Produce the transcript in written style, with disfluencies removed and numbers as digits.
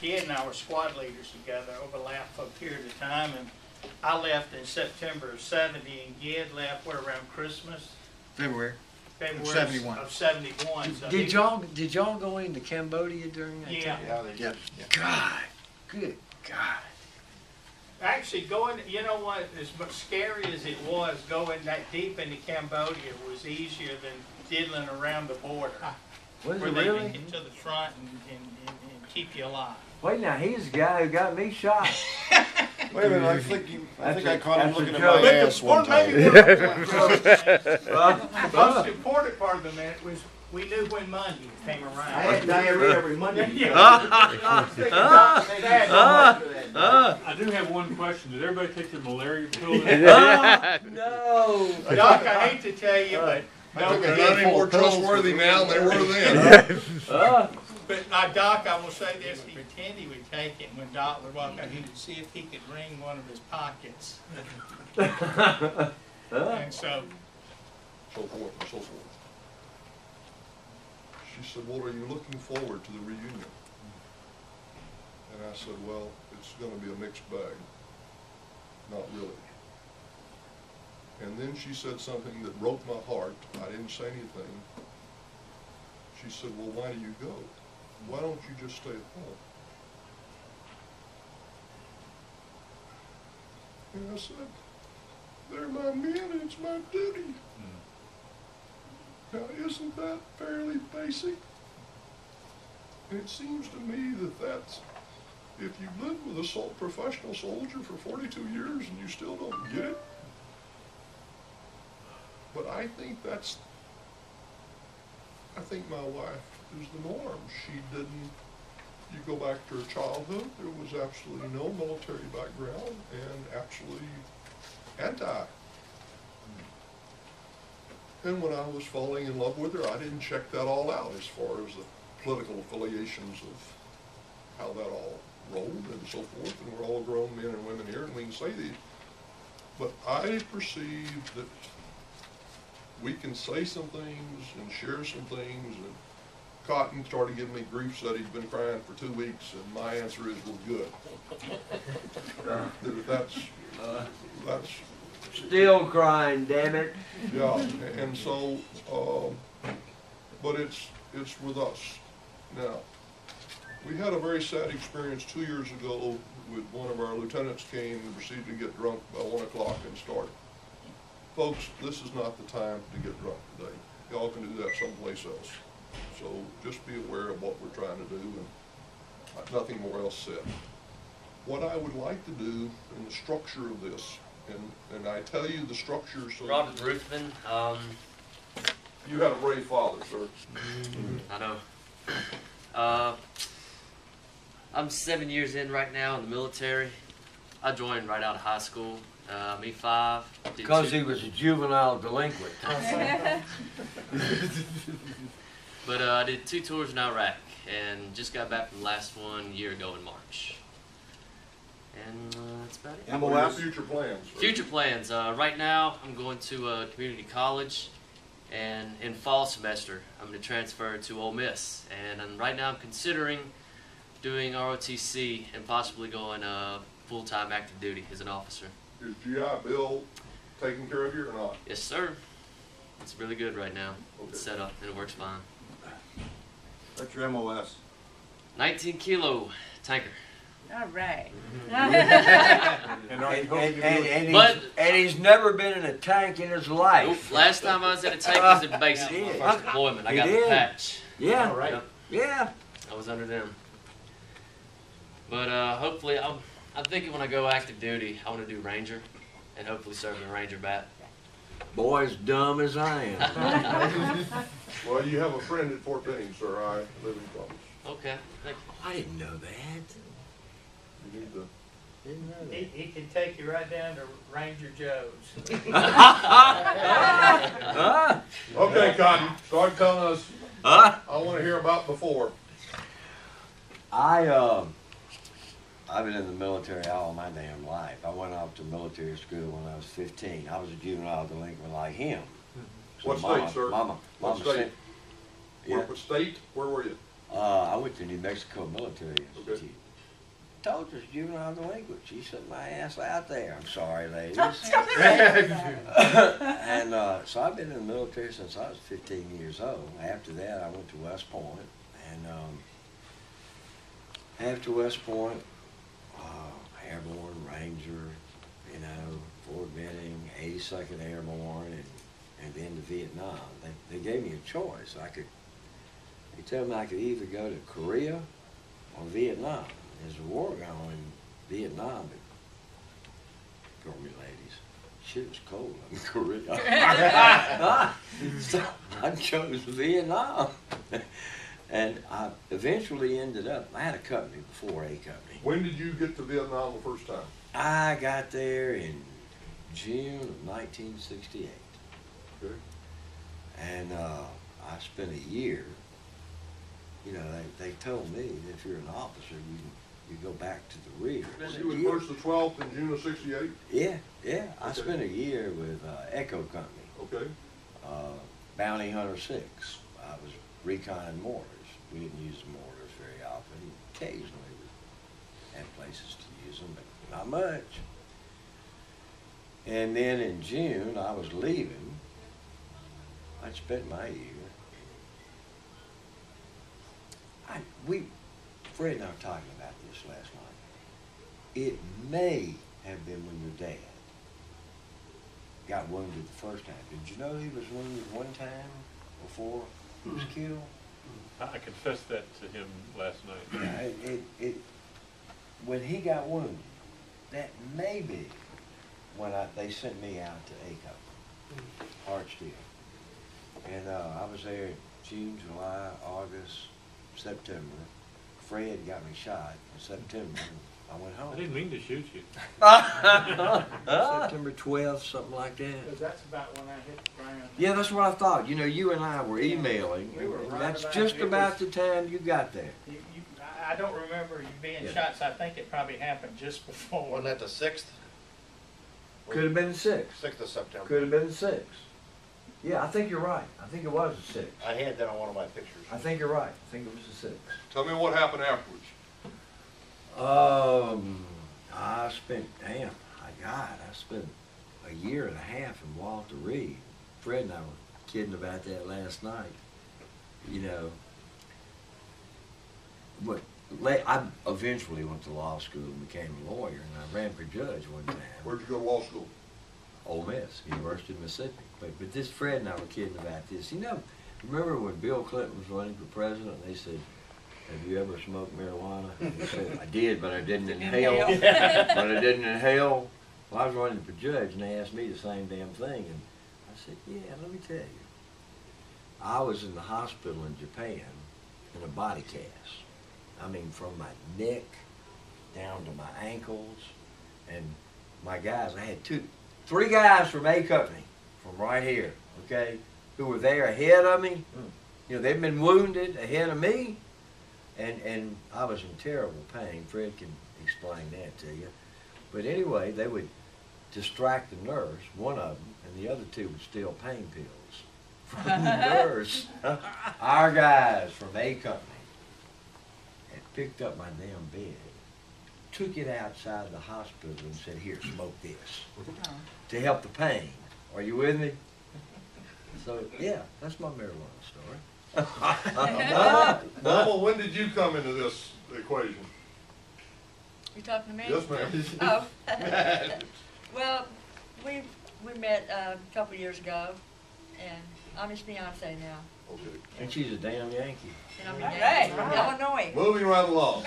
Gid and I were squad leaders together, overlapped for a period of time, and I left in September of '70, and Gid left where around Christmas, February. February 71. of '71. So Did y'all go into Cambodia during that Yeah. time? Yeah, they did. Yeah. God, good God. Actually, going, you know what, as much scary as it was, going that deep into Cambodia was easier than diddling around the border. Was Where it they really? can get to the front and keep you alive. Wait, now he's the guy who got me shot. Wait a minute, I think I caught him That's a looking at joke. my ass one time. The most important part of the minute was we knew when Monday came around. I had diarrhea every Monday. I do have one question. Did everybody take their malaria pill? No. Doc, I hate to tell you, but They're not any more trustworthy now than they were then. But Doc, I will say this, he pretended he would take it, and when Doc would walk out, he would see if he could ring one of his pockets. And so, So forth and so forth. She said, well, are you looking forward to the reunion? And I said, well, it's gonna be a mixed bag. Not really. And then she said something that broke my heart. I didn't say anything. She said, well, why do you go? Why don't you just stay at home? And I said, they're my men and it's my duty. Now, isn't that fairly basic? And it seems to me that that's, if you've lived with a professional soldier for 42 years and you still don't get it, but I think my wife is the norm. She didn't, you go back to her childhood, there was absolutely no military background and absolutely anti. And when I was falling in love with her, I didn't check that all out as far as the political affiliations of how that all rolled and so forth. And we're all grown men and women here, and we can say these. But I perceive that we can say some things and share some things. And Cotton started giving me grief, said he'd been crying for 2 weeks, and my answer is, we're good. That's Still crying, damn it. yeah, and so, but it's with us. Now, we had a very sad experience 2 years ago with one of our lieutenants came and proceeded to get drunk by 1 o'clock and started. Folks, this is not the time to get drunk today. Y'all can do that someplace else. So just be aware of what we're trying to do and nothing more else said. What I would like to do in the structure of this, and I tell you the structure so... Robert Ruthven. You had a brave father, sir. I know. I'm 7 years in right now in the military. I joined right out of high school. Me 5. Because he was a juvenile delinquent. But I did 2 tours in Iraq and just got back from the last one a year ago in March. And that's about it. And what are your future plans? Sir? Future plans. Right now, I'm going to community college, and in fall semester, I'm going to transfer to Ole Miss. And right now, I'm considering doing ROTC and possibly going full-time active duty as an officer. Is GI Bill taking care of you or not? Yes, sir. It's really good right now. Okay. It's set up and it works fine. What's your MOS? 19 kilo tanker. All right. And he's never been in a tank in his life. Nope. Last time I was in a tank was in basic, my first deployment. I got the patch. Yeah. all right. Yeah. I was under them. But hopefully, I'm thinking when I go active duty, I want to do Ranger, and hopefully serve in a Ranger bat. Boy, as dumb as I am. Well, you have a friend at Fort Benning, sir. I live in Columbus. Okay, thank you. I didn't know that. You need to... Didn't know that. He can take you right down to Ranger Joe's. Okay, Cotton, start telling us. Huh? I want to hear about before. I've been in the military all my damn life. I went off to military school when I was 15. I was a juvenile delinquent like him. So What state, sir? Mama What state? sent, yeah. What state? Where were you? I went to New Mexico Military Okay. Institute. told you it's juvenile delinquent. She sent my ass out there. I'm sorry, ladies. Right. And so I've been in the military since I was 15 years old. After that, I went to West Point. And after West Point, Airborne, Ranger, you know, Fort Benning, 82nd Airborne, and then to Vietnam. They gave me a choice. They told me I could either go to Korea or Vietnam. There's a war going in Vietnam, but girl, me ladies, shit was cold in Korea. So I chose Vietnam. And I eventually ended up, I had a company before a company. When did you get to Vietnam the first time? I got there in June of 1968. Okay. And I spent a year. You know, they told me that if you're an officer, you go back to the rear. So you was first to 12th in June of '68? Yeah. I Okay. spent a year with Echo Company, Okay. Bounty Hunter 6. I was reconning mortars. We didn't use the mortars very often. Occasionally we had places to use them, but not much. And then in June, I was leaving. I'd spent my year. Fred and I were talking about this last night. It may have been when your dad got wounded the first time. Did you know he was wounded one time before he was killed? I confessed that to him last night. Yeah, when he got wounded, that may be when they sent me out to ACO, Hartsdale. And I was there June, July, August, September. Fred got me shot in September. I went home. I didn't mean to shoot you. September 12th, something like that. Because that's about when I hit the ground. Yeah, that's what I thought. You know, you and I were emailing. We were and right that's about just it. about the time you got there. I don't remember you being Yeah. shot, so I think it probably happened just before. Wasn't that the 6th? Could have been the 6th. 6th of September. Could have been the 6th. Yeah, I think you're right. I think it was the 6th. I had that on one of my pictures. I think you're right. I think it was the 6th. Tell me what happened afterwards. I spent a year and a half in Walter Reed. Fred and I were kidding about that last night. You know, but I eventually went to law school and became a lawyer, and I ran for judge one time. Where'd you go to law school? Ole Miss, University of Mississippi. But this Fred and I were kidding about this. You know, remember when Bill Clinton was running for president, and they said, "Have you ever smoked marijuana?" And he said, "I did, but I didn't inhale." But I didn't inhale. Well, I was running for judge, and they asked me the same damn thing, and I said, "Yeah, let me tell you. I was in the hospital in Japan in a body cast. I mean, from my neck down to my ankles, and my guys, I had three guys from A Company, from right here, okay, who were there ahead of me. You know, they'd been wounded ahead of me, and I was in terrible pain. Fred can explain that to you. But anyway, they would distract the nurse, one of them, and the other two would steal pain pills from the nurse. Our guys from A Company had picked up my damn bed, took it outside the hospital and said, "Here, smoke this," to help the pain. Are you with me? So, yeah, that's my marijuana story. Mama, when did you come into this equation? You talking to me? Yes, ma'am. Oh. Well, we met a couple years ago, and I'm his fiance now. Okay. And she's a damn Yankee. And I'm in Illinois. Moving right along.